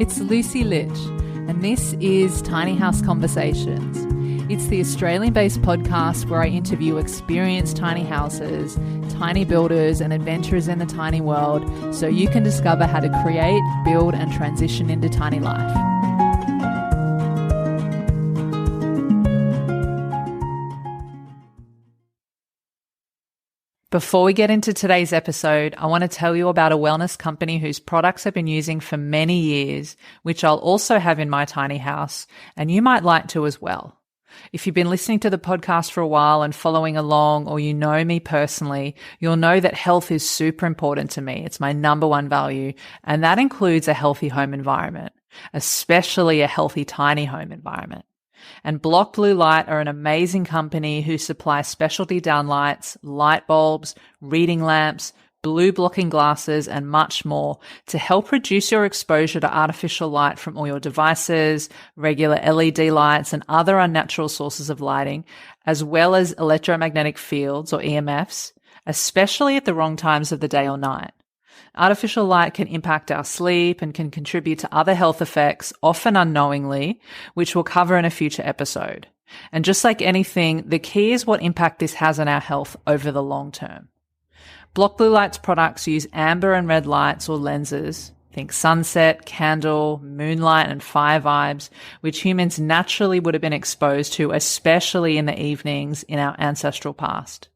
It's Lucy Lich, and this is Tiny House Conversations. It's the Australian-based podcast where I interview experienced tiny houses, tiny builders, and adventurers in the tiny world so you can discover how to create, build, and transition into tiny life. Before we get into today's episode, I want to tell you about a wellness company whose products I've been using for many years, which I'll also have in my tiny house, and you might like to as well. If you've been listening to the podcast for a while and following along, or you know me personally, you'll know that health is super important to me. It's my number one value, and that includes a healthy home environment, especially a healthy tiny home environment. And Block Blue Light are an amazing company who supply specialty downlights, light bulbs, reading lamps, blue blocking glasses, and much more to help reduce your exposure to artificial light from all your devices, regular LED lights, and other unnatural sources of lighting, as well as electromagnetic fields or EMFs, especially at the wrong times of the day or night. Artificial light can impact our sleep and can contribute to other health effects, often unknowingly, which we'll cover in a future episode. And just like anything, the key is what impact this has on our health over the long term. Block Blue Light's products use amber and red lights or lenses, think sunset, candle, moonlight, and fire vibes, which humans naturally would have been exposed to, especially in the evenings in our ancestral past.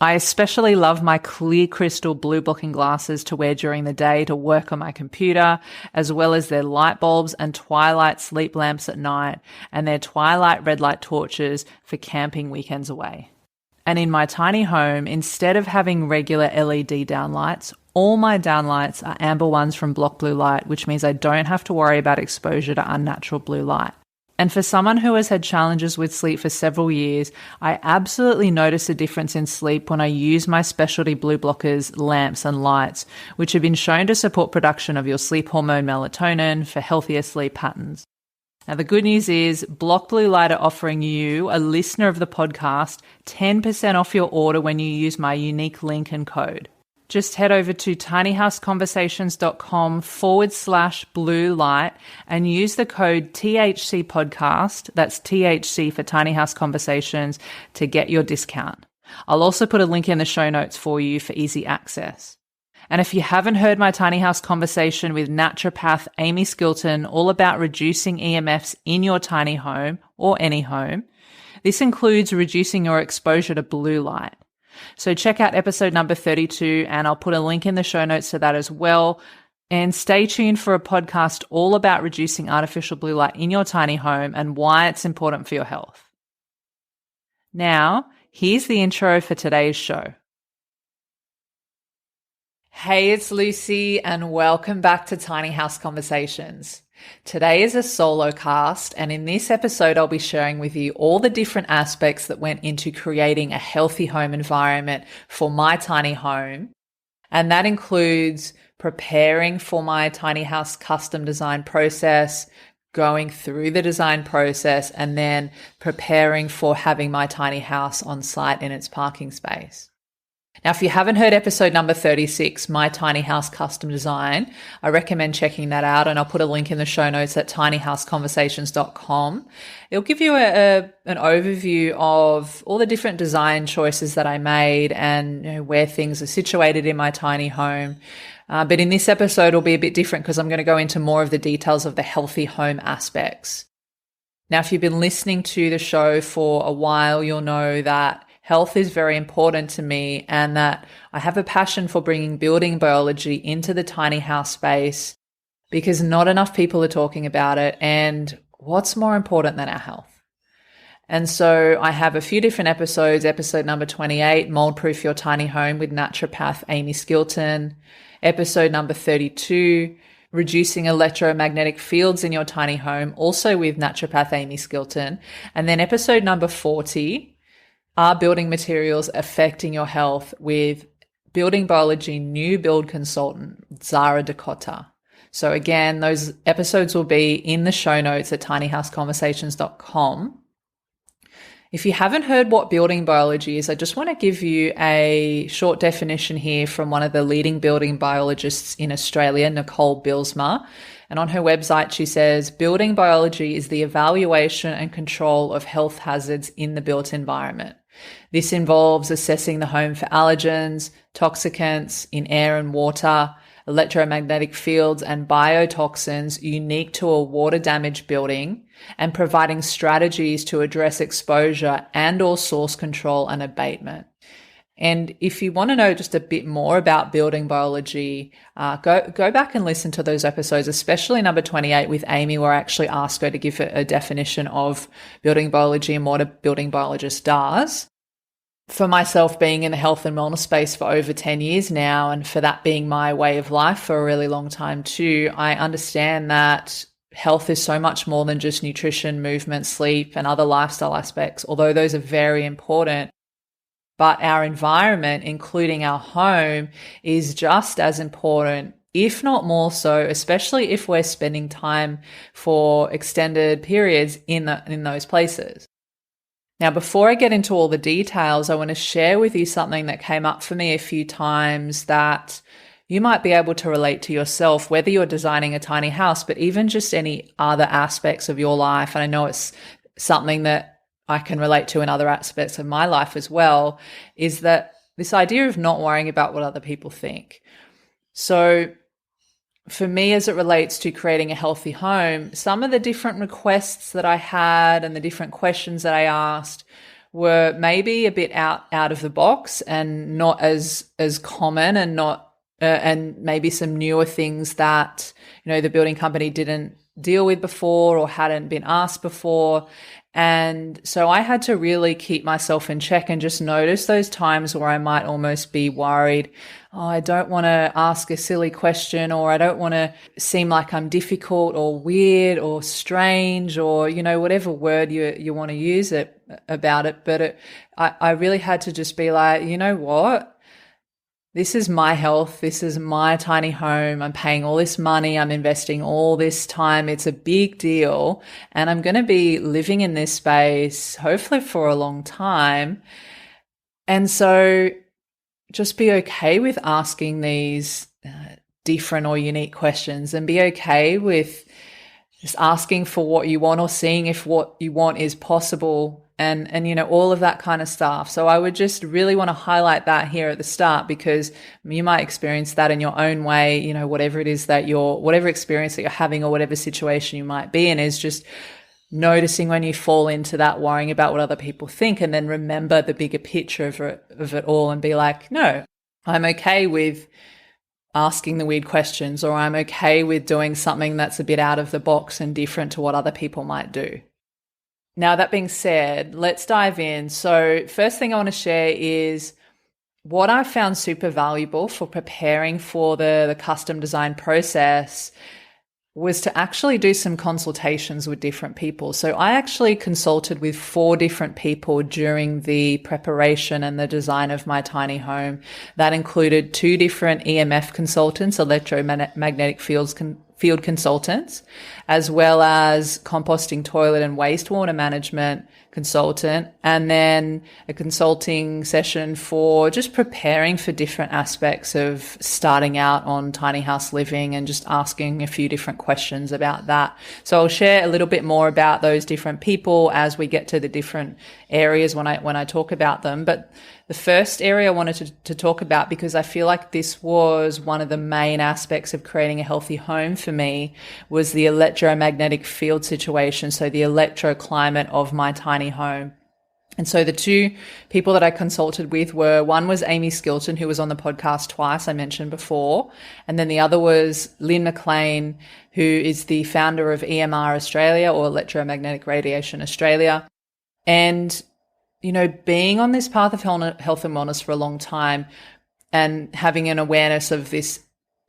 I especially love my clear crystal blue blocking glasses to wear during the day to work on my computer, as well as their light bulbs and twilight sleep lamps at night, and their twilight red light torches for camping weekends away. And in my tiny home, instead of having regular LED downlights, all my downlights are amber ones from Block Blue Light, which means I don't have to worry about exposure to unnatural blue light. And for someone who has had challenges with sleep for several years, I absolutely notice a difference in sleep when I use my specialty blue blockers, lamps, and lights, which have been shown to support production of your sleep hormone melatonin for healthier sleep patterns. Now, the good news is Block Blue Light are offering you, a listener of the podcast, 10% off your order when you use my unique link and code. Just head over to tinyhouseconversations.com/blue light and use the code THC podcast, that's THC for Tiny House Conversations, to get your discount. I'll also put a link in the show notes for you for easy access. And if you haven't heard my Tiny House conversation with naturopath Amy Skilton all about reducing EMFs in your tiny home or any home, this includes reducing your exposure to blue light. So check out episode number 32, and I'll put a link in the show notes to that as well. And stay tuned for a podcast all about reducing artificial blue light in your tiny home and why it's important for your health. Now, here's the intro for today's show. Hey, it's Lucy, and welcome back to Tiny House Conversations. Today is a solo cast, and in this episode, I'll be sharing with you all the different aspects that went into creating a healthy home environment for my tiny home. And that includes preparing for my tiny house custom design process, going through the design process, and then preparing for having my tiny house on site in its parking space. Now, if you haven't heard episode number 36, My Tiny House Custom Design, I recommend checking that out, and I'll put a link in the show notes at tinyhouseconversations.com. It'll give you an overview of all the different design choices that I made and where things are situated in my tiny home. But in this episode, it'll be a bit different because I'm going to go into more of the details of the healthy home aspects. Now, if you've been listening to the show for a while, you'll know that health is very important to me and that I have a passion for bringing building biology into the tiny house space because not enough people are talking about it. And what's more important than our health? And so I have a few different episodes. Episode number 28, Mold Proof Your Tiny Home with naturopath Amy Skilton. Episode number 32, Reducing Electromagnetic Fields in Your Tiny Home, also with naturopath Amy Skilton. And then episode number 40, Are Building Materials Affecting Your Health, with building biology new build consultant Zara Dakota. So again, those episodes will be in the show notes at tinyhouseconversations.com. If you haven't heard what building biology is, I just want to give you a short definition here from one of the leading building biologists in Australia, Nicole Bilsma. And on her website, she says, building biology is the evaluation and control of health hazards in the built environment. This involves assessing the home for allergens, toxicants in air and water, electromagnetic fields and biotoxins unique to a water-damaged building, and providing strategies to address exposure and or source control and abatement. And if you want to know just a bit more about building biology, go back and listen to those episodes, especially number 28 with Amy, where I actually asked her to give a definition of building biology and what a building biologist does. For myself, being in the health and wellness space for over 10 years now, and for that being my way of life for a really long time too, I understand that health is so much more than just nutrition, movement, sleep, and other lifestyle aspects, although those are very important. But our environment, including our home, is just as important, if not more so, especially if we're spending time for extended periods in those places. Now, before I get into all the details, I want to share with you something that came up for me a few times that you might be able to relate to yourself, whether you're designing a tiny house, but even just any other aspects of your life. And I know it's something that I can relate to in other aspects of my life as well, is that this idea of not worrying about what other people think. So for me, as it relates to creating a healthy home, some of the different requests that I had and the different questions that I asked were maybe a bit out of the box and not as common, and not and maybe some newer things that, you know, the building company didn't deal with before or hadn't been asked before. And so I had to really keep myself in check and just notice those times where I might almost be worried, oh, I don't want to ask a silly question, or I don't want to seem like I'm difficult or weird or strange, or, you know, whatever word you want to use about it. But I really had to just be like, you know what? This is my health. This is my tiny home. I'm paying all this money. I'm investing all this time. It's a big deal. And I'm going to be living in this space, hopefully for a long time. And so just be okay with asking these different or unique questions, and be okay with just asking for what you want, or seeing if what you want is possible, and you know, all of that kind of stuff. So I would just really want to highlight that here at the start, because you might experience that in your own way, you know, whatever it is that whatever experience that you're having or whatever situation you might be in, is just noticing when you fall into that worrying about what other people think, and then remember the bigger picture of it all and be like, no, I'm okay with asking the weird questions, or I'm okay with doing something that's a bit out of the box and different to what other people might do. Now, that being said, let's dive in. So first thing I want to share is what I found super valuable for preparing for the custom design process was to actually do some consultations with different people. So I actually consulted with 4 different people during the preparation and the design of my tiny home. That included 2 different EMF consultants, electromagnetic field consultants, as well as composting, toilet and wastewater management consultant, and then a consulting session for just preparing for different aspects of starting out on tiny house living, and just asking a few different questions about that. So I'll share a little bit more about those different people as we get to the different areas when I talk about them. But the first area I wanted to talk about, because I feel like this was one of the main aspects of creating a healthy home for me, was the electromagnetic field situation. So the electroclimate of my tiny home. And so the 2 people that I consulted with were, one was Amy Skilton, who was on the podcast twice, I mentioned before. And then the other was Lynn McLean, who is the founder of EMR Australia, or Electromagnetic Radiation Australia. And you know, being on this path of health and wellness for a long time, and having an awareness of this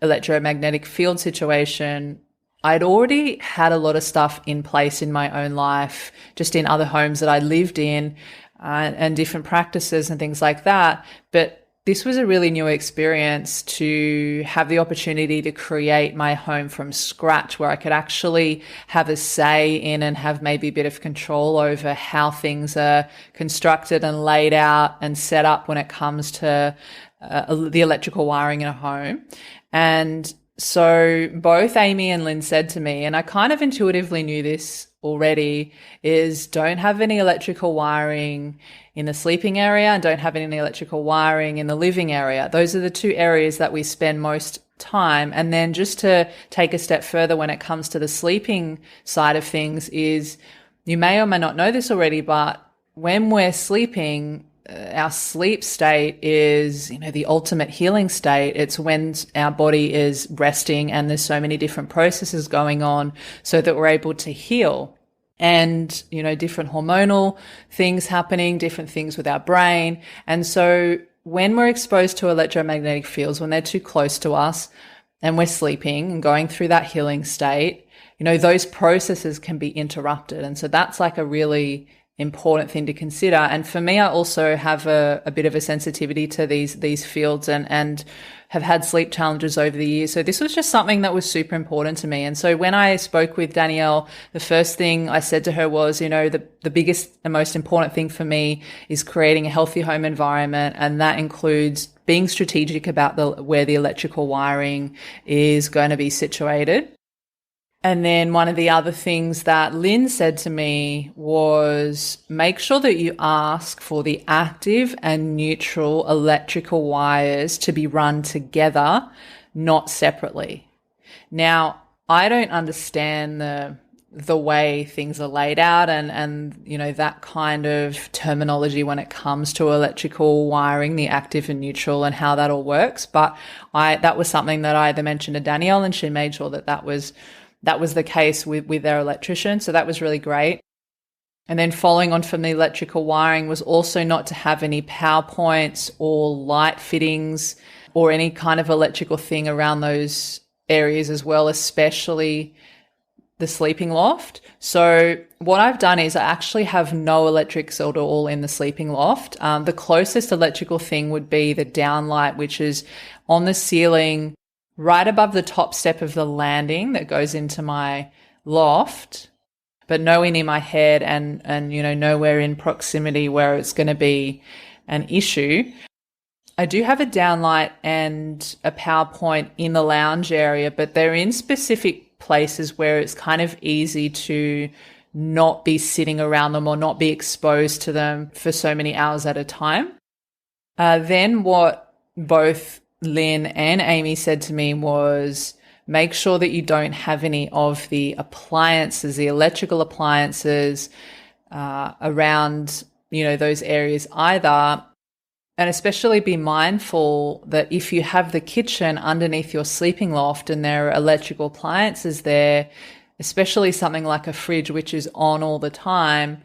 electromagnetic field situation, I'd already had a lot of stuff in place in my own life, just in other homes that I lived in, and different practices and things like that. But This was a really new experience to have the opportunity to create my home from scratch, where I could actually have a say in and have maybe a bit of control over how things are constructed and laid out and set up when it comes to the electrical wiring in a home. And so both Amy and Lynn said to me, and I kind of intuitively knew this already, is don't have any electrical wiring in the sleeping area and don't have any electrical wiring in the living area. Those are the two areas that we spend most time. And then just to take a step further when it comes to the sleeping side of things is, you may or may not know this already, but when we're sleeping, our sleep state is, the ultimate healing state. It's when our body is resting and there's so many different processes going on so that we're able to heal. And, different hormonal things happening, different things with our brain. And so when we're exposed to electromagnetic fields, when they're too close to us and we're sleeping and going through that healing state, those processes can be interrupted. And so that's like a really important thing to consider. And for me, I also have a bit of a sensitivity to these fields and have had sleep challenges over the years. So this was just something that was super important to me. And so when I spoke with Danielle, the first thing I said to her was, the biggest and most important thing for me is creating a healthy home environment. And that includes being strategic about where the electrical wiring is going to be situated. And then one of the other things that Lynn said to me was, make sure that you ask for the active and neutral electrical wires to be run together, not separately. Now, I don't understand the way things are laid out and that kind of terminology when it comes to electrical wiring, the active and neutral and how that all works. But that was something that I either mentioned to Danielle, and she made sure that was the case with their electrician. So that was really great. And then following on from the electrical wiring was also not to have any power points or light fittings or any kind of electrical thing around those areas as well, especially the sleeping loft. So what I've done is I actually have no electrics at all in the sleeping loft. The closest electrical thing would be the downlight, which is on the ceiling right above the top step of the landing that goes into my loft, but nowhere near my head and nowhere in proximity where it's going to be an issue. I do have a downlight and a power point in the lounge area, but they're in specific places where it's kind of easy to not be sitting around them or not be exposed to them for so many hours at a time. Then what both Lynn and Amy said to me was, make sure that you don't have any of the appliances, the electrical appliances around, those areas either. And especially be mindful that if you have the kitchen underneath your sleeping loft and there are electrical appliances there, especially something like a fridge, which is on all the time,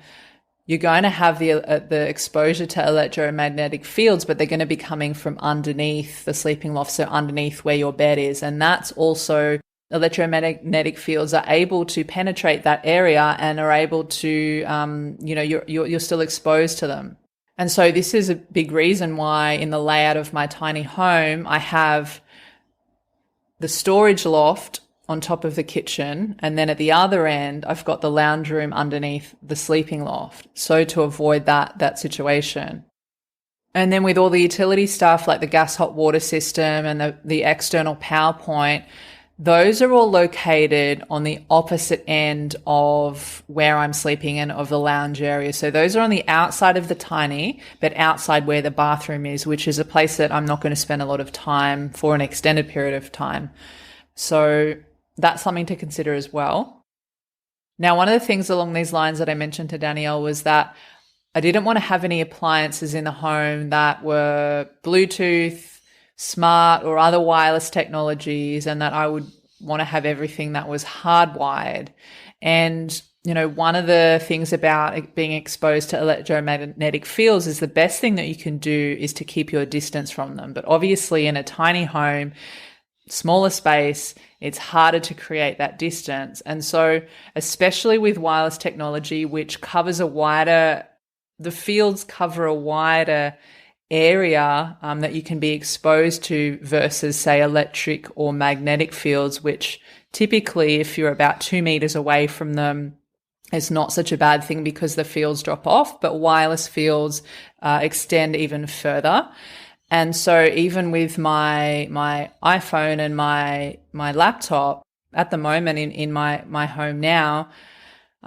you're going to have the exposure to electromagnetic fields, but they're going to be coming from underneath the sleeping loft, so underneath where your bed is. And that's also, electromagnetic fields are able to penetrate that area and are able to, you're still exposed to them. And so this is a big reason why in the layout of my tiny home, I have the storage loft on top of the kitchen, and then at the other end I've got the lounge room underneath the sleeping loft, so to avoid that situation. And then with all the utility stuff like the gas hot water system and the external power point, those are all located on the opposite end of where I'm sleeping and of the lounge area. So those are on the outside of the tiny, but outside where the bathroom is, which is a place that I'm not going to spend a lot of time for an extended period of time. So that's something to consider as well. Now, one of the things along these lines that I mentioned to Danielle was that I didn't want to have any appliances in the home that were Bluetooth, smart or other wireless technologies, and that I would want to have everything that was hardwired. And, one of the things about being exposed to electromagnetic fields is the best thing that you can do is to keep your distance from them. But obviously in a tiny home, smaller space, it's harder to create that distance. And so especially with wireless technology, which covers the fields cover a wider area that you can be exposed to versus, say, electric or magnetic fields, which typically, if you're about 2 meters away from them, it's not such a bad thing because the fields drop off, but wireless fields extend even further. And so even with my iPhone and my laptop at the moment in my home now,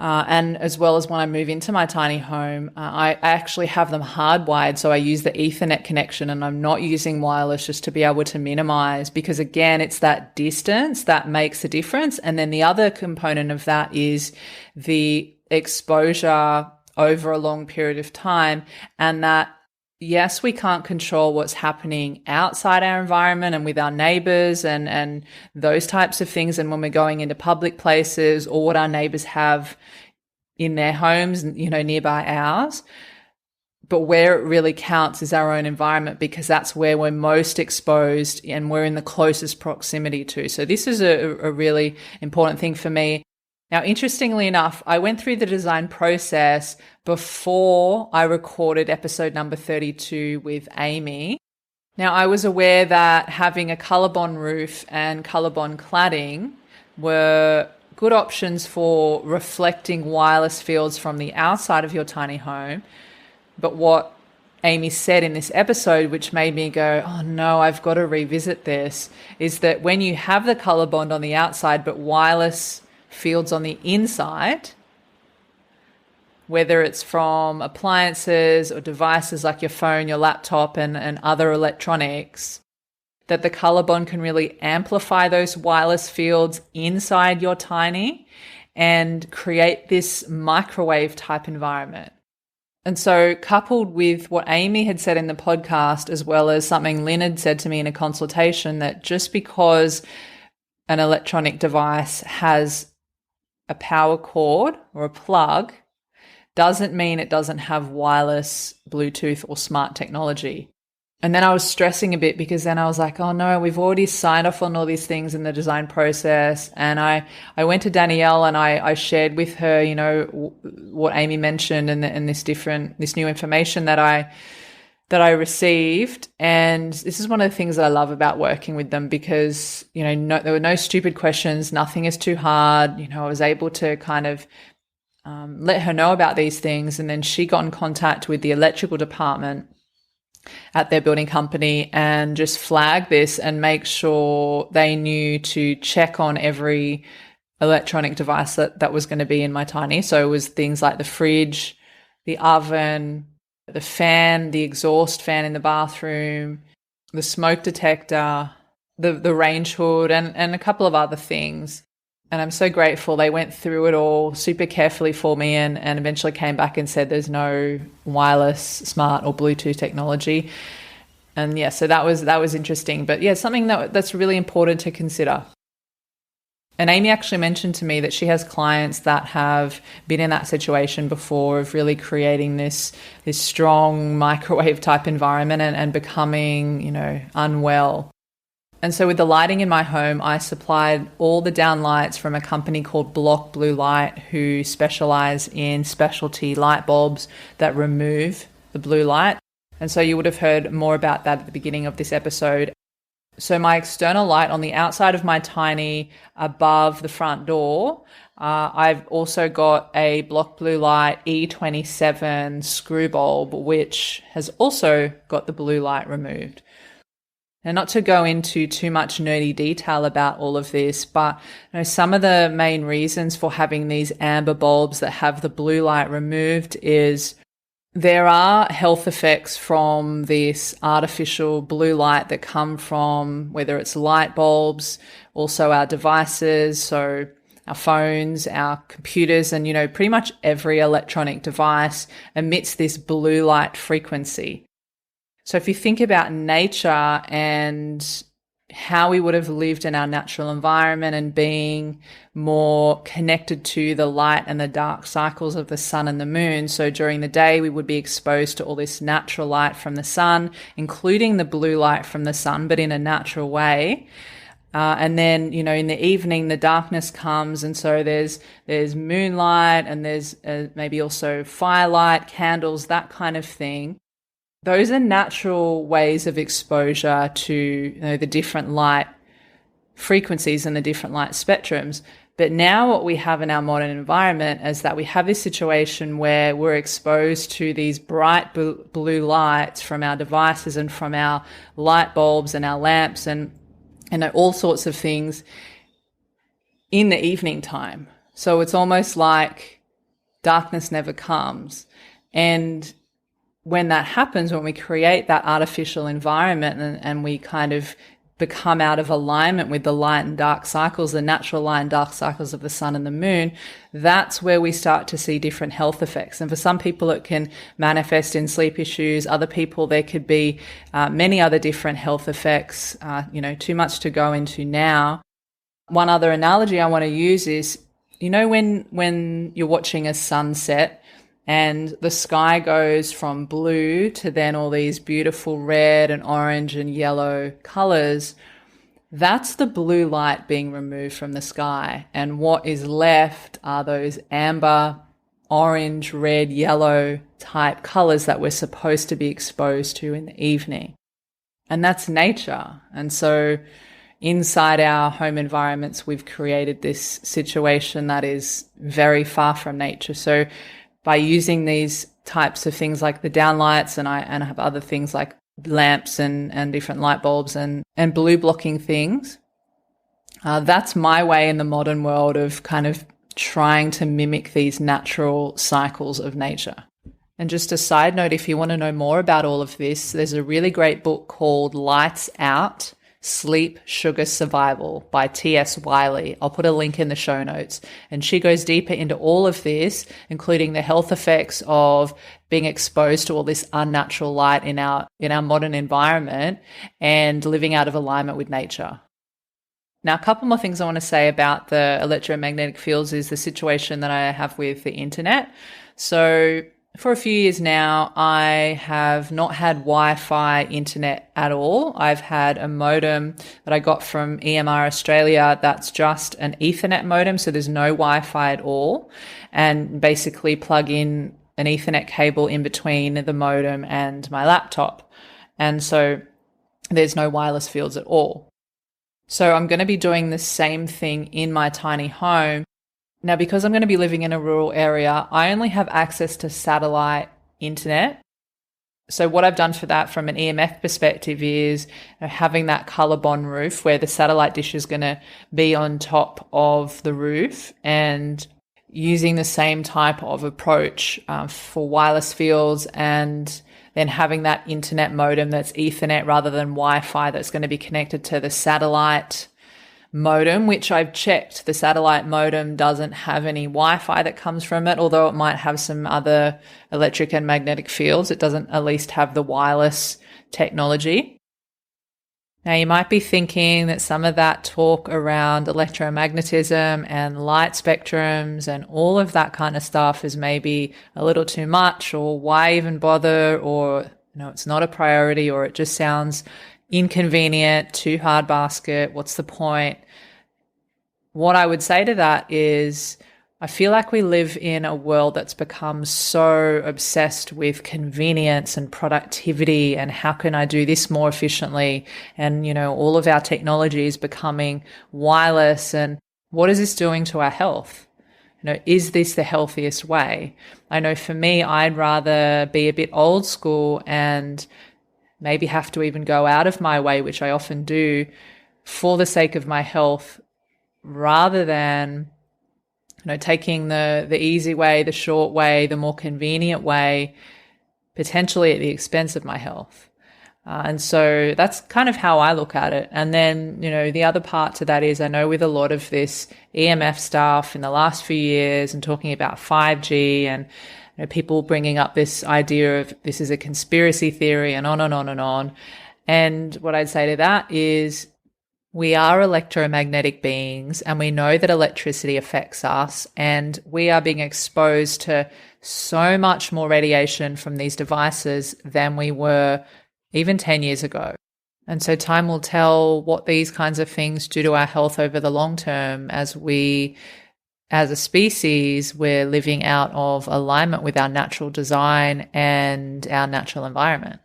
and as well as when I move into my tiny home, I actually have them hardwired. So I use the Ethernet connection and I'm not using wireless just to be able to minimize, because again, it's that distance that makes a difference. And then the other component of that is the exposure over a long period of time, and that yes, we can't control what's happening outside our environment and with our neighbors and those types of things. And when we're going into public places, or what our neighbors have in their homes, nearby ours. But where it really counts is our own environment, because that's where we're most exposed and we're in the closest proximity to. So this is a really important thing for me. Now, interestingly enough, I went through the design process before I recorded episode number 32 with Amy. Now, I was aware that having a ColourBond roof and ColourBond cladding were good options for reflecting wireless fields from the outside of your tiny home. But what Amy said in this episode, which made me go, oh no, I've got to revisit this, is that when you have the ColourBond on the outside but wireless fields on the inside, whether it's from appliances or devices like your phone, your laptop, and other electronics, that the ColourBond can really amplify those wireless fields inside your tiny and create this microwave type environment. And so, coupled with what Amy had said in the podcast, as well as something Lynn had said to me in a consultation, that just because an electronic device has a power cord or a plug doesn't mean it doesn't have wireless, Bluetooth, or smart technology. And then I was stressing a bit, because then I was like, oh no, we've already signed off on all these things in the design process. And I went to Danielle and I shared with her, what Amy mentioned and this new information that I received. And this is one of the things that I love about working with them, because, there were no stupid questions. Nothing is too hard. I was able to kind of let her know about these things. And then she got in contact with the electrical department at their building company and just flag this and make sure they knew to check on every electronic device that was going to be in my tiny. So it was things like the fridge, the oven, the fan, the exhaust fan in the bathroom, the smoke detector, the range hood, and a couple of other things. And I'm so grateful. They went through it all super carefully for me and eventually came back and said there's no wireless, smart, or Bluetooth technology. And yeah, so that was interesting. But yeah, something that's really important to consider. And Amy actually mentioned to me that she has clients that have been in that situation before, of really creating this strong microwave type environment and becoming, unwell. And so with the lighting in my home, I supplied all the downlights from a company called Block Blue Light, who specialize in specialty light bulbs that remove the blue light. And so you would have heard more about that at the beginning of this episode. So my external light on the outside of my tiny above the front door, I've also got a Block Blue Light E27 screw bulb, which has also got the blue light removed. Now, not to go into too much nerdy detail about all of this, but some of the main reasons for having these amber bulbs that have the blue light removed is there are health effects from this artificial blue light that come from whether it's light bulbs, also our devices, so our phones, our computers, and, pretty much every electronic device emits this blue light frequency. So if you think about nature and how we would have lived in our natural environment and being more connected to the light and the dark cycles of the sun and the moon. So during the day, we would be exposed to all this natural light from the sun, including the blue light from the sun, but in a natural way. And then, in the evening, the darkness comes. And so there's moonlight and there's maybe also firelight, candles, that kind of thing. Those are natural ways of exposure to the different light frequencies and the different light spectrums. But now what we have in our modern environment is that we have this situation where we're exposed to these bright blue lights from our devices and from our light bulbs and our lamps and all sorts of things in the evening time. So it's almost like darkness never comes. And when that happens, when we create that artificial environment and we kind of become out of alignment with the light and dark cycles, the natural light and dark cycles of the sun and the moon, that's where we start to see different health effects. And for some people, it can manifest in sleep issues. Other people, there could be many other different health effects, too much to go into now. One other analogy I want to use is, when you're watching a sunset, and the sky goes from blue to then all these beautiful red and orange and yellow colors. That's the blue light being removed from the sky. And what is left are those amber, orange, red, yellow type colors that we're supposed to be exposed to in the evening. And that's nature. And so inside our home environments, we've created this situation that is very far from nature. So by using these types of things like the downlights, and I have other things like lamps and different light bulbs and blue blocking things, that's my way in the modern world of kind of trying to mimic these natural cycles of nature. And just a side note, if you want to know more about all of this, there's a really great book called Lights Out, Sleep, Sugar, Survival by T.S. Wiley. I'll put a link in the show notes. And she goes deeper into all of this, including the health effects of being exposed to all this unnatural light in our modern environment and living out of alignment with nature. Now, a couple more things I want to say about the electromagnetic fields is the situation that I have with the internet. So for a few years now, I have not had Wi-Fi internet at all. I've had a modem that I got from EMR Australia that's just an Ethernet modem, so there's no Wi-Fi at all, and basically plug in an Ethernet cable in between the modem and my laptop. And so there's no wireless fields at all. So I'm going to be doing the same thing in my tiny home. Now, because I'm going to be living in a rural area, I only have access to satellite internet. So what I've done for that from an EMF perspective is having that ColourBond roof where the satellite dish is going to be on top of the roof, and using the same type of approach for wireless fields, and then having that internet modem that's Ethernet rather than Wi-Fi that's going to be connected to the satellite modem, which I've checked. The satellite modem doesn't have any Wi-Fi that comes from it, although it might have some other electric and magnetic fields. It doesn't at least have the wireless technology. Now, you might be thinking that some of that talk around electromagnetism and light spectrums and all of that kind of stuff is maybe a little too much, or why even bother, or it's not a priority, or it just sounds inconvenient, too hard basket, what's the point? What I would say to that is, I feel like we live in a world that's become so obsessed with convenience and productivity and how can I do this more efficiently? And, all of our technology is becoming wireless. And what is this doing to our health? Is this the healthiest way? I know for me, I'd rather be a bit old school and maybe have to even go out of my way, which I often do, for the sake of my health, rather than taking the easy way, the short way, the more convenient way, potentially at the expense of my health. And so that's kind of how I look at it. And then, the other part to that is, I know with a lot of this EMF stuff in the last few years and talking about 5G and people bringing up this idea of this is a conspiracy theory and on and on and on. And what I'd say to that is, we are electromagnetic beings and we know that electricity affects us, and we are being exposed to so much more radiation from these devices than we were even 10 years ago. And so time will tell what these kinds of things do to our health over the long term, as a species, we're living out of alignment with our natural design and our natural environment.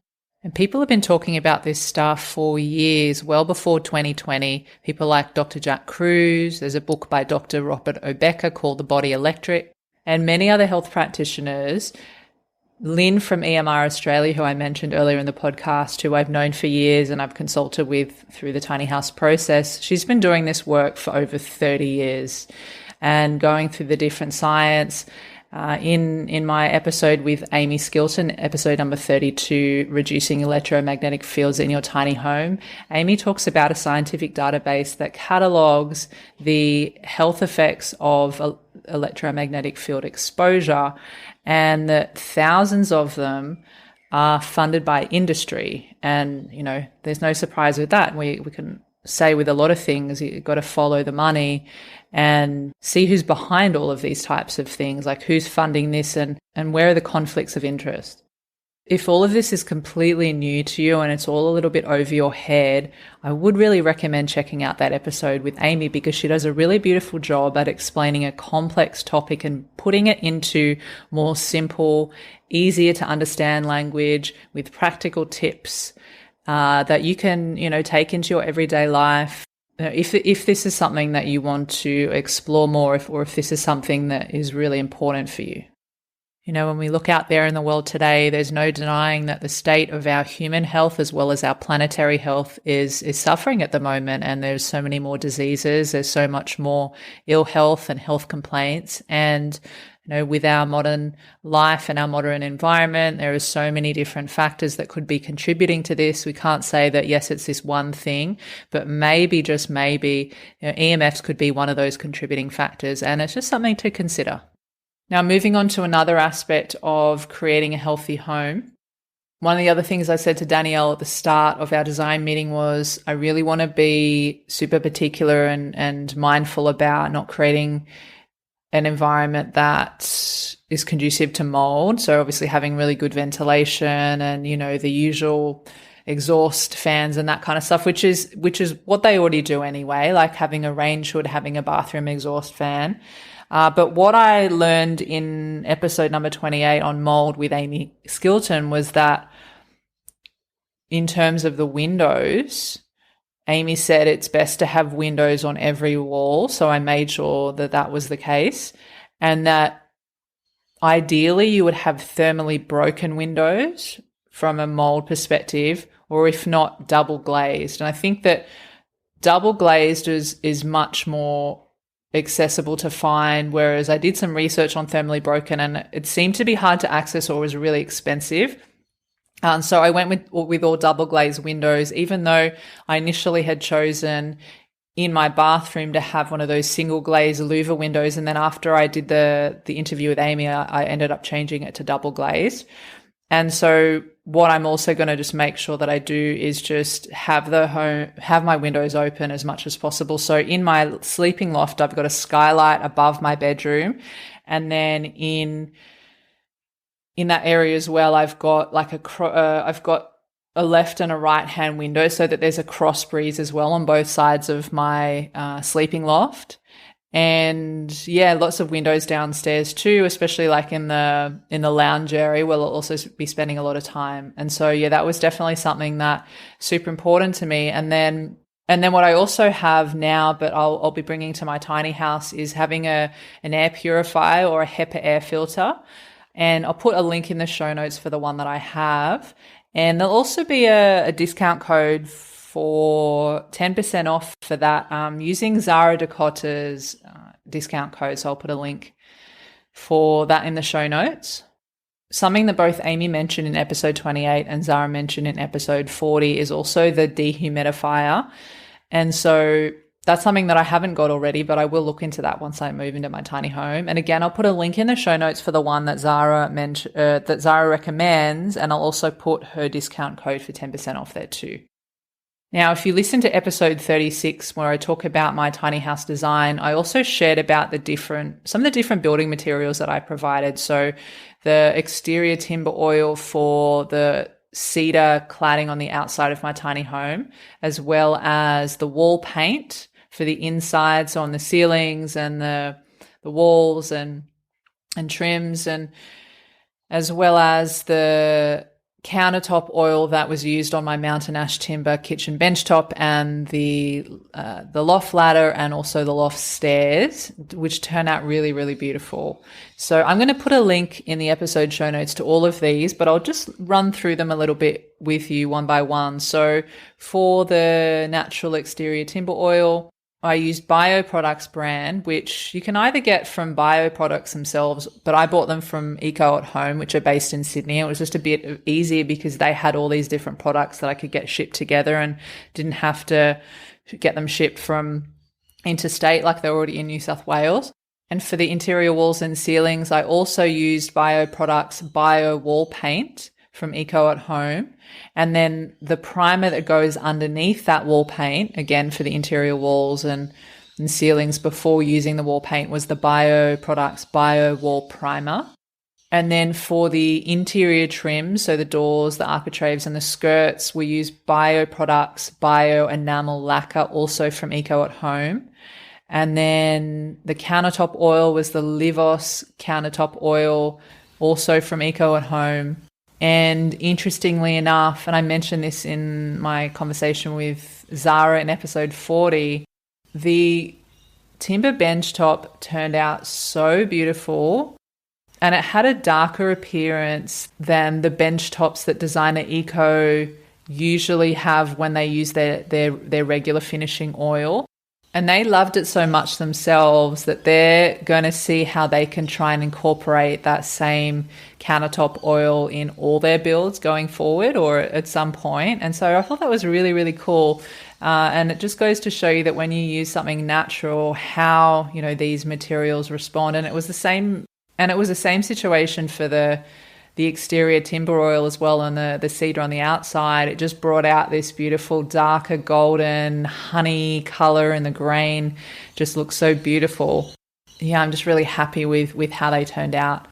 And people have been talking about this stuff for years, well before 2020. People like Dr. Jack Kruse. There's a book by Dr. Robert Obecker called The Body Electric, and many other health practitioners. Lynn from EMR Australia, who I mentioned earlier in the podcast, who I've known for years and I've consulted with through the tiny house process, she's been doing this work for over 30 years and going through the different science. In my episode with Amy Skilton, episode number 32, Reducing Electromagnetic Fields in Your Tiny Home, Amy talks about a scientific database that catalogs the health effects of electromagnetic field exposure, and that thousands of them are funded by industry. And, you know, there's no surprise with that. We can say with a lot of things, you've got to follow the money and see who's behind all of these types of things, like who's funding this and where are the conflicts of interest. If all of this is completely new to you and it's all a little bit over your head, I would really recommend checking out that episode with Amy, because she does a really beautiful job at explaining a complex topic and putting it into more simple, easier to understand language with practical tips that you can, you know, take into your everyday life. If this is something that you want to explore more, or if this is something that is really important for you. You know, when we look out there in the world today, there's no denying that the state of our human health as well as our planetary health is suffering at the moment. And there's so many more diseases. There's so much more ill health and health complaints. And, you know, with our modern life and our modern environment, there are so many different factors that could be contributing to this. We can't say that, yes, it's this one thing, but maybe, just maybe, you know, EMFs could be one of those contributing factors. And it's just something to consider. Now, moving on to another aspect of creating a healthy home. One of the other things I said to Danielle at the start of our design meeting was I really want to be super particular and mindful about not creating an environment that is conducive to mold. So obviously having really good ventilation and, you know, the usual exhaust fans and that kind of stuff, which is what they already do anyway, like having a range hood, having a bathroom exhaust fan. But what I learned in episode number 28 on mold with Amy Skilton was that in terms of the windows, Amy said it's best to have windows on every wall. So I made sure that that was the case, and that ideally you would have thermally broken windows from a mold perspective, or if not, double glazed. And I think that double glazed is much more accessible to find, whereas I did some research on thermally broken and it seemed to be hard to access or was really expensive. So I went with all double glazed windows, even though I initially had chosen in my bathroom to have one of those single glazed louver windows. And then after I did the interview with Amy, I ended up changing it to double glazed. And so what I'm also going to just make sure that I do is just have my windows open as much as possible. So in my sleeping loft, I've got a skylight above my bedroom. And then in that area as well, I've got I've got a left and a right hand window so that there's a cross breeze as well on both sides of my sleeping loft. And yeah, lots of windows downstairs too, especially like in the lounge area where I'll also be spending a lot of time. And so yeah, that was definitely something that super important to me. And then what I also have now, but I'll be bringing to my tiny house, is having an air purifier or a HEPA air filter. And I'll put a link in the show notes for the one that I have. And there'll also be a discount code for 10% off for that using Zara Dakota's discount code. So I'll put a link for that in the show notes. Something that both Amy mentioned in episode 28 and Zara mentioned in episode 40 is also the dehumidifier. And so that's something that I haven't got already, but I will look into that once I move into my tiny home. And again, I'll put a link in the show notes for the one that Zara recommends, and I'll also put her discount code for 10% off there too. Now, if you listen to episode 36, where I talk about my tiny house design, I also shared about some of the different building materials that I provided. So the exterior timber oil for the cedar cladding on the outside of my tiny home, as well as the wall paint for the inside, so on the ceilings and the walls and trims, and as well as the countertop oil that was used on my mountain ash timber kitchen benchtop and the loft ladder and also the loft stairs, which turn out really, really beautiful. So I'm going to put a link in the episode show notes to all of these, but I'll just run through them a little bit with you one by one. So for the natural exterior timber oil, I used Bioproducts brand, which you can either get from Bioproducts themselves, but I bought them from Eco at Home, which are based in Sydney. It was just a bit easier because they had all these different products that I could get shipped together and didn't have to get them shipped from interstate like they're already in New South Wales. And for the interior walls and ceilings, I also used Bioproducts Bio Wall Paint from Eco at Home. And then the primer that goes underneath that wall paint, again for the interior walls and ceilings before using the wall paint, was the Bioproducts Bio Wall Primer. And then for the interior trim, so the doors, the architraves and the skirts, we use Bioproducts Bio Enamel Lacquer, also from Eco at Home. And then the countertop oil was the Livos countertop oil, also from Eco at Home. And interestingly enough, and I mentioned this in my conversation with Zara in episode 40, the timber benchtop turned out so beautiful, and it had a darker appearance than the benchtops that Designer Eco usually have when they use their regular finishing oil. And they loved it so much themselves that they're going to see how they can try and incorporate that same countertop oil in all their builds going forward or at some point. And so I thought that was really, really cool. And it just goes to show you that when you use something natural, how, these materials respond. And it was the same situation for the exterior timber oil as well, and the cedar on the outside. It just brought out this beautiful darker golden honey color, and the grain just looks so beautiful. Yeah, I'm just really happy with how they turned out.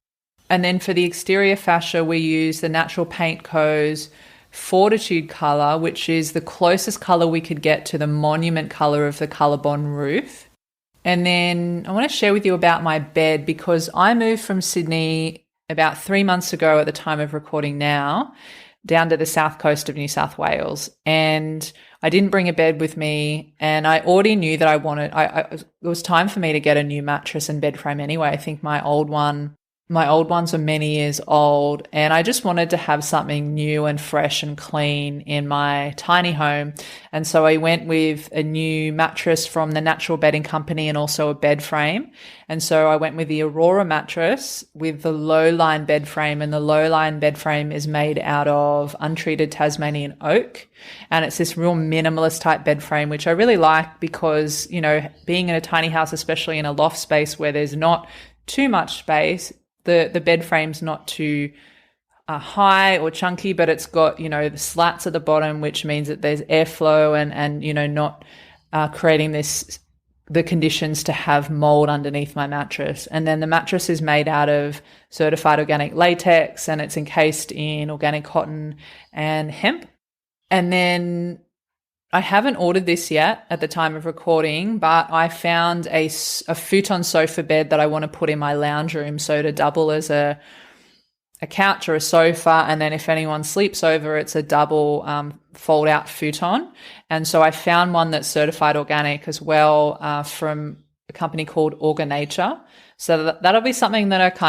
And then for the exterior fascia, we use the Natural Paint Co's Fortitude color, which is the closest color we could get to the monument color of the ColourBond roof. And then I want to share with you about my bed, because I moved from Sydney about 3 months ago at the time of recording now, down to the south coast of New South Wales. And I didn't bring a bed with me, and I already knew that it was time for me to get a new mattress and bed frame anyway. I think my old ones are many years old, and I just wanted to have something new and fresh and clean in my tiny home. And so I went with a new mattress from the Natural Bedding Company and also a bed frame. And so I went with the Aurora mattress with the low-line bed frame, and the low-line bed frame is made out of untreated Tasmanian oak. And it's this real minimalist type bed frame, which I really like because, being in a tiny house, especially in a loft space where there's not too much space, the bed frame's not too high or chunky, but it's got, the slats at the bottom, which means that there's airflow and not creating the conditions to have mold underneath my mattress. And then the mattress is made out of certified organic latex, and it's encased in organic cotton and hemp. And then I haven't ordered this yet at the time of recording, but I found a futon sofa bed that I want to put in my lounge room, so to double as a couch or a sofa, and then if anyone sleeps over, it's a double fold-out futon. And so I found one that's certified organic as well, from a company called Organature. So that'll be something that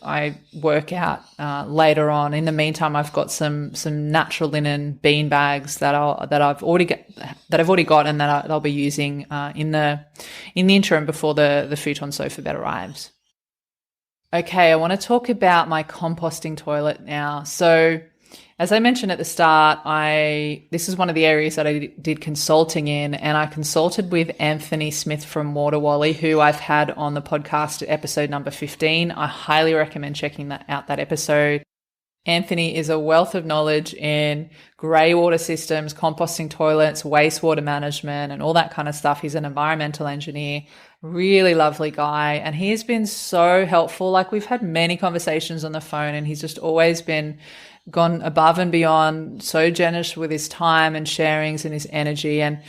I work out later on. In the meantime, I've got some natural linen bean bags that I've already got, and that I'll be using in the interim before the futon sofa bed arrives. Okay, I want to talk about my composting toilet now. So as I mentioned at the start, this is one of the areas that I did consulting in, and I consulted with Anthony Smith from Water Wally, who I've had on the podcast at episode number 15. I highly recommend checking that episode. Anthony is a wealth of knowledge in grey water systems, composting toilets, wastewater management, and all that kind of stuff. He's an environmental engineer, really lovely guy, and he has been so helpful. Like, we've had many conversations on the phone, and he's just always gone above and beyond, so generous with his time and sharings and his energy. And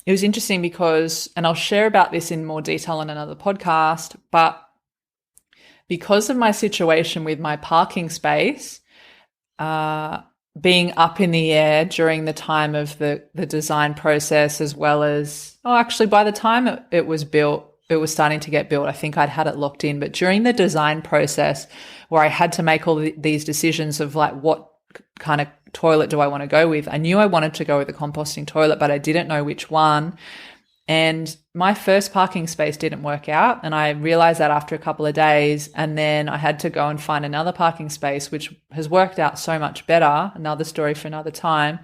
it was interesting because, and I'll share about this in more detail in another podcast, but because of my situation with my parking space, being up in the air during the time of the design process, as well as, actually by the time it was built, it was starting to get built. I think I'd had it locked in, but during the design process where I had to make all these decisions of like, what kind of toilet do I want to go with? I knew I wanted to go with a composting toilet, but I didn't know which one. And my first parking space didn't work out. And I realized that after a couple of days. And then I had to go and find another parking space, which has worked out so much better. Another story for another time.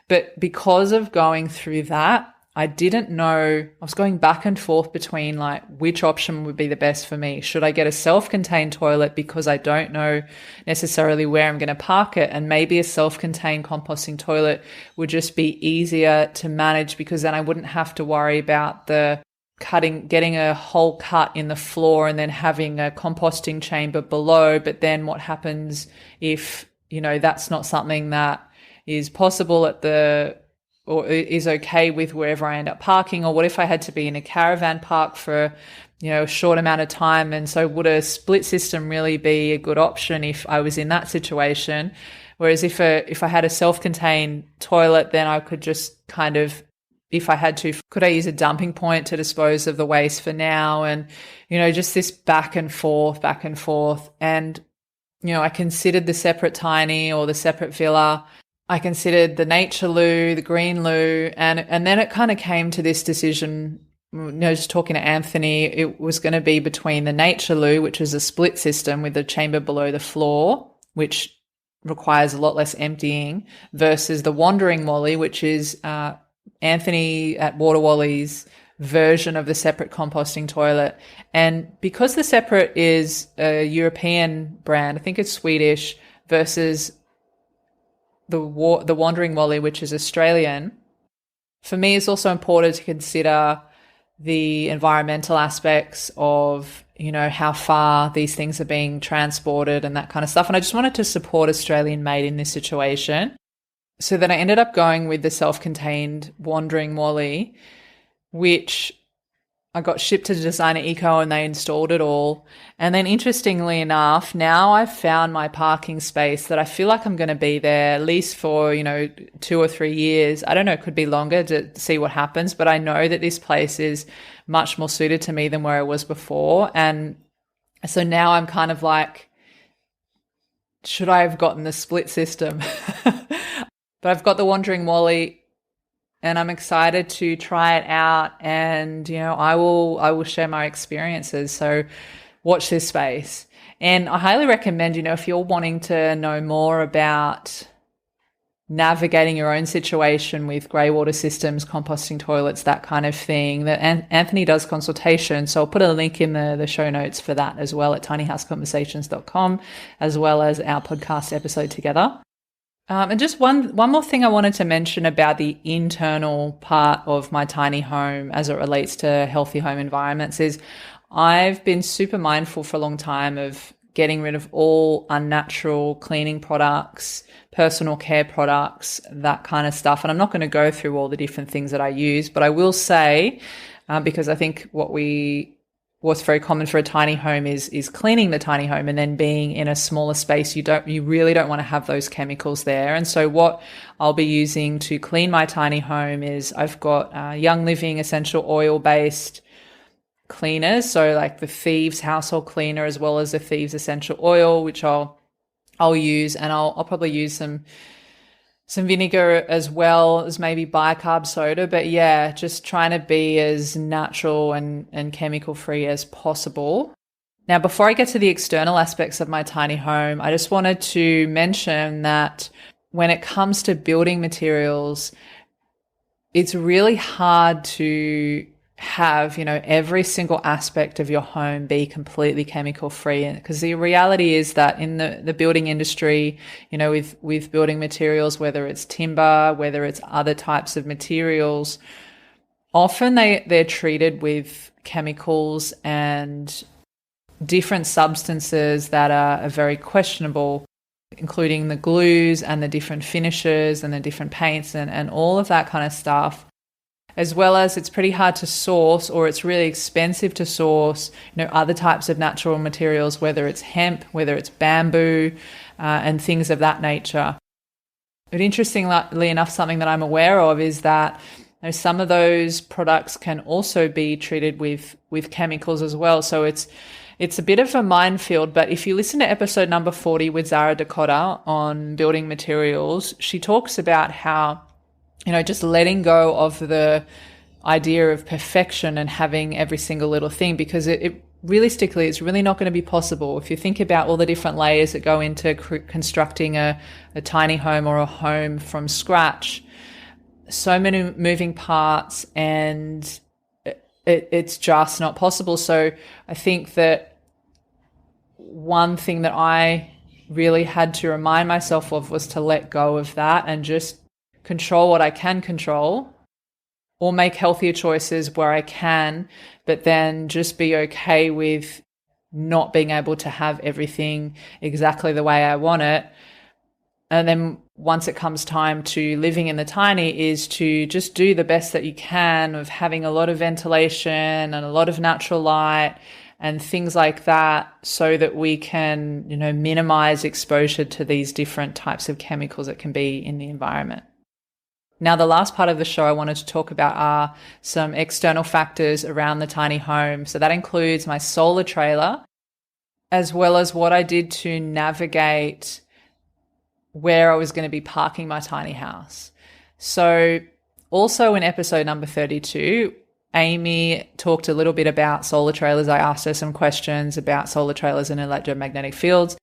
But because of going through that, I didn't know, I was going back and forth between like which option would be the best for me. Should I get a self-contained toilet because I don't know necessarily where I'm going to park it? And maybe a self-contained composting toilet would just be easier to manage, because then I wouldn't have to worry about getting a hole cut in the floor and then having a composting chamber below. But then what happens if, that's not something that is possible or is okay with wherever I end up parking? Or what if I had to be in a caravan park for, a short amount of time? And so would a split system really be a good option if I was in that situation? Whereas if I had a self-contained toilet, then I could just kind of, if I had to, could I use a dumping point to dispose of the waste for now? And, just this back and forth. And, I considered the separate tiny or the separate villa. I considered the nature loo, the green loo, and then it kind of came to this decision, just talking to Anthony, it was going to be between the nature loo, which is a split system with a chamber below the floor, which requires a lot less emptying, versus the wandering Wally, which is Anthony at Water Wally's version of the separate composting toilet. And because the separate is a European brand, I think it's Swedish, versus the Wandering Wally, which is Australian, for me it's also important to consider the environmental aspects of, how far these things are being transported and that kind of stuff. And I just wanted to support Australian made in this situation. So then I ended up going with the self-contained Wandering Wally, which I got shipped to Designer Eco and they installed it all. And then interestingly enough, now I've found my parking space that I feel like I'm going to be there at least for, 2 or 3 years. I don't know, it could be longer to see what happens, but I know that this place is much more suited to me than where I was before. And so now I'm kind of like, should I have gotten the split system? But I've got the Wandering Wally, and I'm excited to try it out, and I will share my experiences. So watch this space. And I highly recommend, if you're wanting to know more about navigating your own situation with grey water systems, composting toilets, that kind of thing, that Anthony does consultation. So I'll put a link in the show notes for that as well at tinyhouseconversations.com, as well as our podcast episode together. And just one more thing I wanted to mention about the internal part of my tiny home as it relates to healthy home environments is I've been super mindful for a long time of getting rid of all unnatural cleaning products, personal care products, that kind of stuff. And I'm not going to go through all the different things that I use, but I will say, because I think what's very common for a tiny home is cleaning the tiny home, and then being in a smaller space, you really don't want to have those chemicals there. And so what I'll be using to clean my tiny home is I've got Young Living essential oil based cleaners, so like the Thieves household cleaner as well as the Thieves essential oil, which I'll use, and I'll probably use some vinegar as well as maybe bicarb soda. But yeah, just trying to be as natural and chemical free as possible. Now, before I get to the external aspects of my tiny home, I just wanted to mention that when it comes to building materials, it's really hard to have, every single aspect of your home be completely chemical free. Because the reality is that in the building industry, with building materials, whether it's timber, whether it's other types of materials, often they're treated with chemicals and different substances that are very questionable, including the glues and the different finishes and the different paints and all of that kind of stuff. As well as it's pretty hard to source, or it's really expensive to source, other types of natural materials, whether it's hemp, whether it's bamboo, and things of that nature. But interestingly enough, something that I'm aware of is that some of those products can also be treated with chemicals as well. So it's a bit of a minefield. But if you listen to episode number 40 with Zara Dakota on building materials, she talks about how, just letting go of the idea of perfection and having every single little thing, because it realistically, it's really not going to be possible. If you think about all the different layers that go into constructing a tiny home or a home from scratch, so many moving parts, and it's just not possible. So I think that one thing that I really had to remind myself of was to let go of that and just control what I can control, or make healthier choices where I can, but then just be okay with not being able to have everything exactly the way I want it. And then once it comes time to living in the tiny, is to just do the best that you can of having a lot of ventilation and a lot of natural light and things like that, so that we can, minimize exposure to these different types of chemicals that can be in the environment. Now, the last part of the show I wanted to talk about are some external factors around the tiny home. So that includes my solar trailer, as well as what I did to navigate where I was going to be parking my tiny house. So also in episode number 32, Amy talked a little bit about solar trailers. I asked her some questions about solar trailers and electromagnetic fields.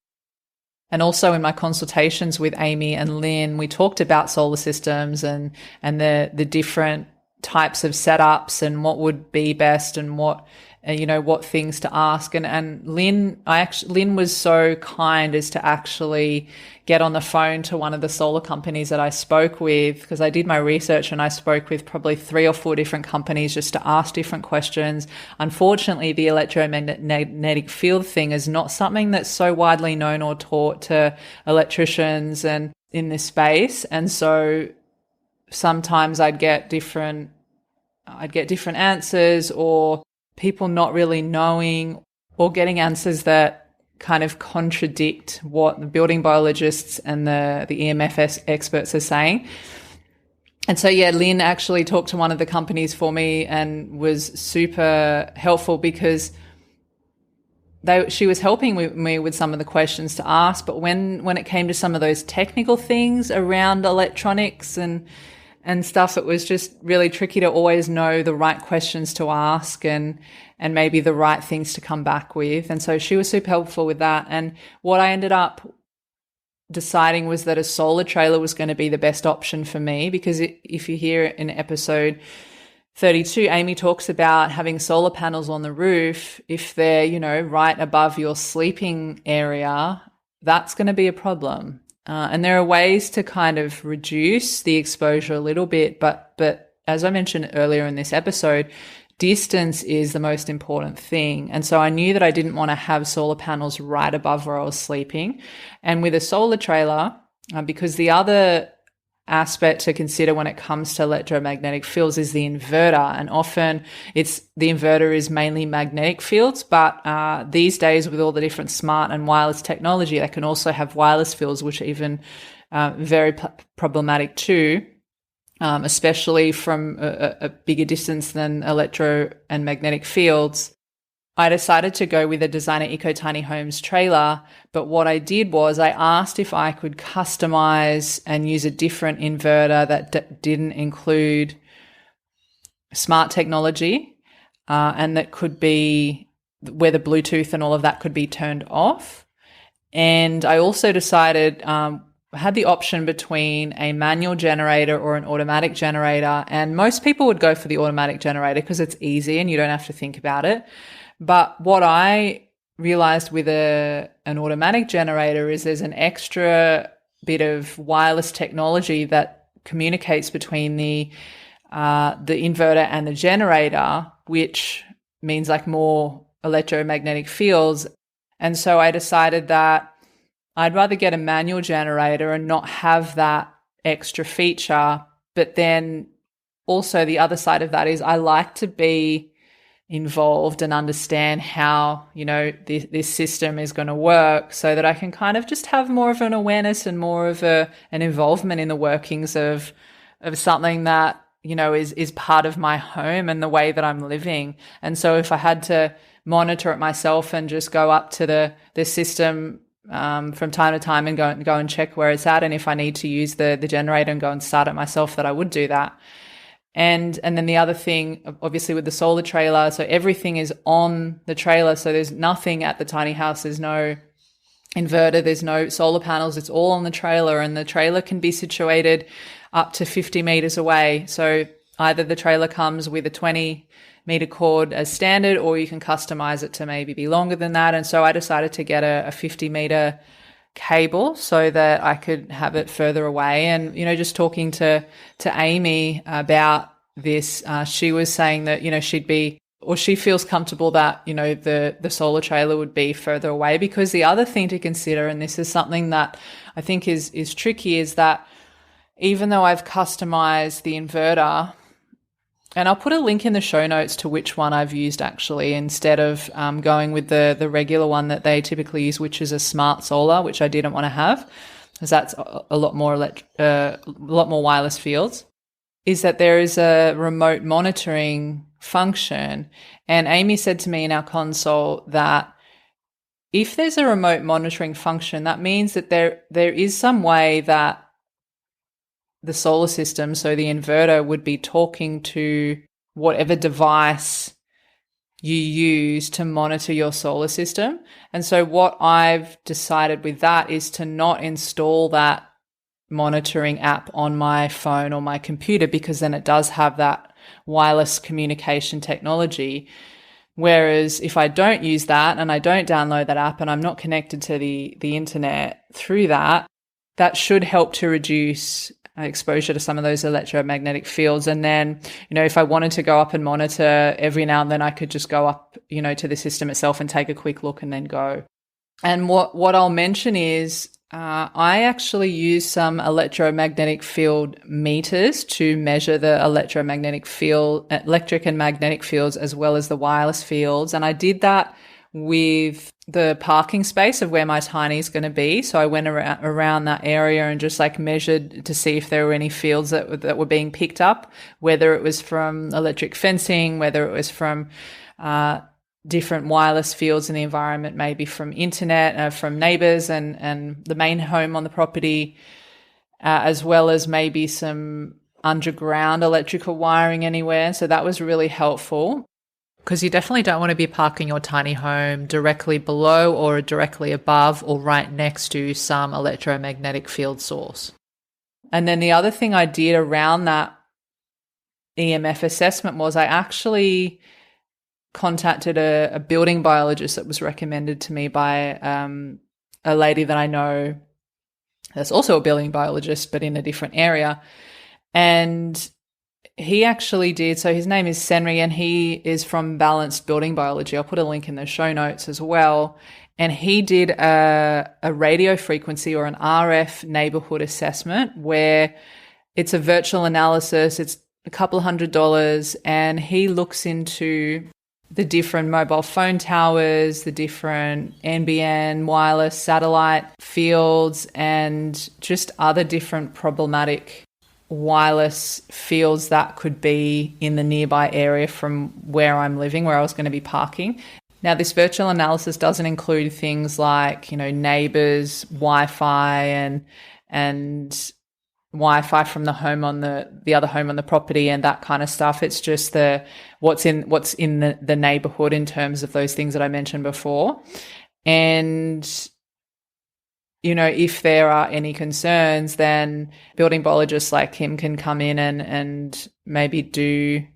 And also in my consultations with Amy and Lynn, we talked about solar systems and the different types of setups and what would be best and what things to ask. And Lynn was so kind as to actually get on the phone to one of the solar companies that I spoke with, because I did my research and I spoke with probably 3 or 4 different companies just to ask different questions. Unfortunately, the electromagnetic field thing is not something that's so widely known or taught to electricians and in this space. And so sometimes I'd get different answers, or people not really knowing, or getting answers that kind of contradict what the building biologists and the EMFs experts are saying. And so, Lynn actually talked to one of the companies for me and was super helpful, because she was helping me with some of the questions to ask. But when it came to some of those technical things around electronics and stuff, it was just really tricky to always know the right questions to ask and maybe the right things to come back with. And so she was super helpful with that. And what I ended up deciding was that a solar trailer was going to be the best option for me, because if you hear in episode 32, Amy talks about having solar panels on the roof. If they're, right above your sleeping area, that's going to be a problem. And there are ways to kind of reduce the exposure a little bit, but as I mentioned earlier in this episode, distance is the most important thing. And so I knew that I didn't want to have solar panels right above where I was sleeping. And with a solar trailer, because the other aspect to consider when it comes to electromagnetic fields is the inverter. And often the inverter is mainly magnetic fields, but these days with all the different smart and wireless technology, they can also have wireless fields, which are even very problematic too. Especially from a bigger distance than electro and magnetic fields. I decided to go with a Designer Eco Tiny Homes trailer, but what I did was I asked if I could customize and use a different inverter that didn't include smart technology, and that could be where the Bluetooth and all of that could be turned off. And I also decided had the option between a manual generator or an automatic generator. And most people would go for the automatic generator because it's easy and you don't have to think about it. But what I realized with an automatic generator is there's an extra bit of wireless technology that communicates between the inverter and the generator, which means like more electromagnetic fields. And so I decided that I'd rather get a manual generator and not have that extra feature. But then also the other side of that is I like to be involved and understand how, this system is going to work, so that I can kind of just have more of an awareness and more of an involvement in the workings of something that, is part of my home and the way that I'm living. And so if I had to monitor it myself and just go up to the system from time to time and go and check where it's at, and if I need to use the generator and go and start it myself, that I would do that. And then the other thing, obviously with the solar trailer, so everything is on the trailer. So there's nothing at the tiny house. There's no inverter, there's no solar panels. It's all on the trailer, and the trailer can be situated up to 50 meters away. So either the trailer comes with a 20-meter cord as standard, or you can customize it to maybe be longer than that. And so I decided to get a 50-meter cable so that I could have it further away. And, just talking to Amy about this, she was saying that, she feels comfortable that, the solar trailer would be further away, because the other thing to consider, and this is something that I think is tricky, is that even though I've customized the inverter, and I'll put a link in the show notes to which one I've used actually, instead of going with the regular one that they typically use, which is a smart solar, which I didn't want to have, because that's a lot more wireless fields, is that there is a remote monitoring function. And Amy said to me in our consult that if there's a remote monitoring function, that means that there is some way that the solar system, so the inverter, would be talking to whatever device you use to monitor your solar system. And so what I've decided with that is to not install that monitoring app on my phone or my computer, because then it does have that wireless communication technology. Whereas if I don't use that and I don't download that app and I'm not connected to the internet through that, that should help to reduce exposure to some of those electromagnetic fields. And then, if I wanted to go up and monitor every now and then, I could just go up, to the system itself and take a quick look and then go. And what I'll mention is I actually use some electromagnetic field meters to measure the electric and magnetic fields, as well as the wireless fields. And I did that with the parking space of where my tiny is going to be. So I went around that area and just measured to see if there were any fields that were being picked up, whether it was from electric fencing, whether it was from different wireless fields in the environment, maybe from internet, from neighbors and the main home on the property, as well as maybe some underground electrical wiring anywhere. So that was really helpful, because you definitely don't want to be parking your tiny home directly below or directly above or right next to some electromagnetic field source. And then the other thing I did around that EMF assessment was I actually contacted a building biologist that was recommended to me by a lady that I know that's also a building biologist, but in a different area. And he actually did, so his name is Senri, and he is from Balanced Building Biology. I'll put a link in the show notes as well. And he did a radio frequency or an RF neighborhood assessment, where it's a virtual analysis. It's a couple $100, and he looks into the different mobile phone towers, the different NBN, wireless, satellite fields, and just other different problematic wireless fields that could be in the nearby area from where I'm living, where I was going to be parking. Now, this virtual analysis doesn't include things like, neighbors, Wi-Fi and Wi-Fi from the home on the other home on the property and that kind of stuff. It's just what's in the neighborhood in terms of those things that I mentioned before. And if there are any concerns, then building biologists like him can come in and maybe do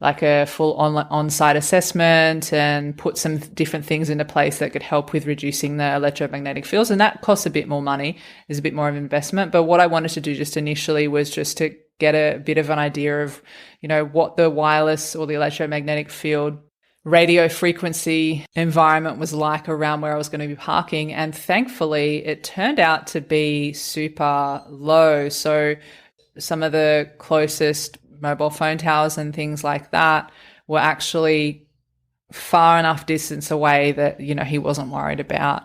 like a full on-site assessment and put some different things into place that could help with reducing the electromagnetic fields. And that costs a bit more money, is a bit more of an investment. But what I wanted to do just initially was just to get a bit of an idea of, what the wireless or the electromagnetic field radio frequency environment was like around where I was going to be parking. And thankfully, it turned out to be super low. So some of the closest mobile phone towers and things like that were actually far enough distance away that, he wasn't worried about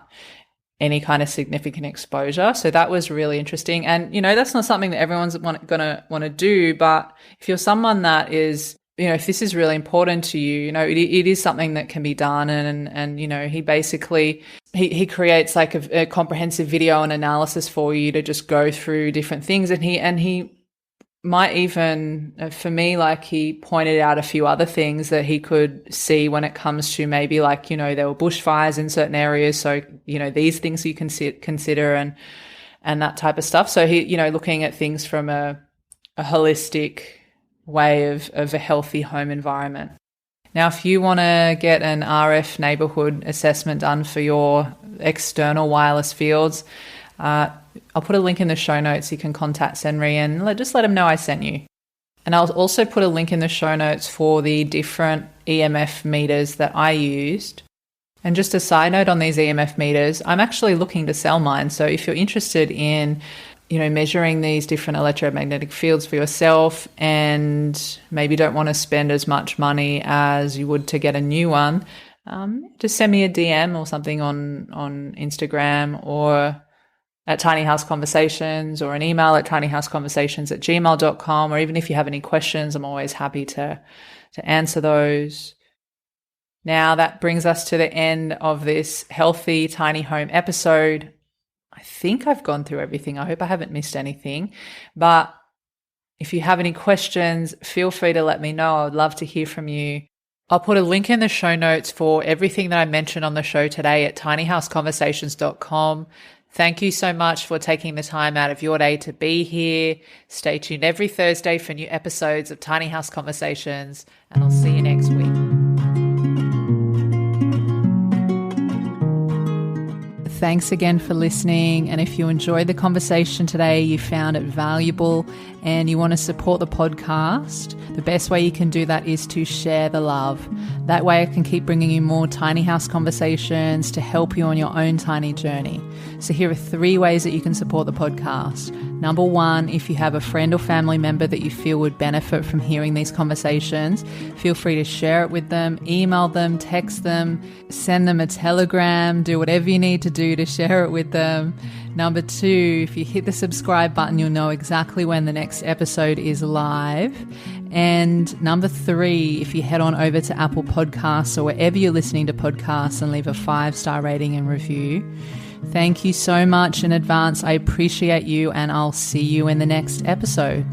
any kind of significant exposure. So that was really interesting. And, that's not something that everyone's going to want to do. But if you're someone that is, if this is really important to you, it is something that can be done. And he basically, he creates like a comprehensive video and analysis for you to just go through different things. And he might even, for me, like he pointed out a few other things that he could see when it comes to maybe like, there were bushfires in certain areas. So, these things you can consider and that type of stuff. So he, looking at things from a holistic way of a healthy home environment. Now, if you want to get an RF neighborhood assessment done for your external wireless fields, I'll put a link in the show notes. You can contact Senri and just let them know I sent you. And I'll also put a link in the show notes for the different EMF meters that I used. And just a side note on these EMF meters, I'm actually looking to sell mine. So if you're interested in, measuring these different electromagnetic fields for yourself and maybe don't want to spend as much money as you would to get a new one, just send me a DM or something on Instagram or at Tiny House Conversations, or an email at tinyhouseconversations@gmail.com. Or even if you have any questions, I'm always happy to answer those. Now that brings us to the end of this healthy tiny home episode. I think I've gone through everything. I hope I haven't missed anything. But if you have any questions, feel free to let me know. I would love to hear from you. I'll put a link in the show notes for everything that I mentioned on the show today at tinyhouseconversations.com. Thank you so much for taking the time out of your day to be here. Stay tuned every Thursday for new episodes of Tiny House Conversations, and I'll see you next week. Thanks again for listening. And if you enjoyed the conversation today, you found it valuable, and you want to support the podcast, the best way you can do that is to share the love. That way I can keep bringing you more Tiny House Conversations to help you on your own tiny journey. So here are 3 ways that you can support the podcast. Number 1, if you have a friend or family member that you feel would benefit from hearing these conversations, feel free to share it with them, email them, text them, send them a telegram, do whatever you need to do to share it with them. Number 2, if you hit the subscribe button, you'll know exactly when the next episode is live. And number 3, if you head on over to Apple Podcasts or wherever you're listening to podcasts and leave a 5-star rating and review. Thank you so much in advance. I appreciate you, and I'll see you in the next episode.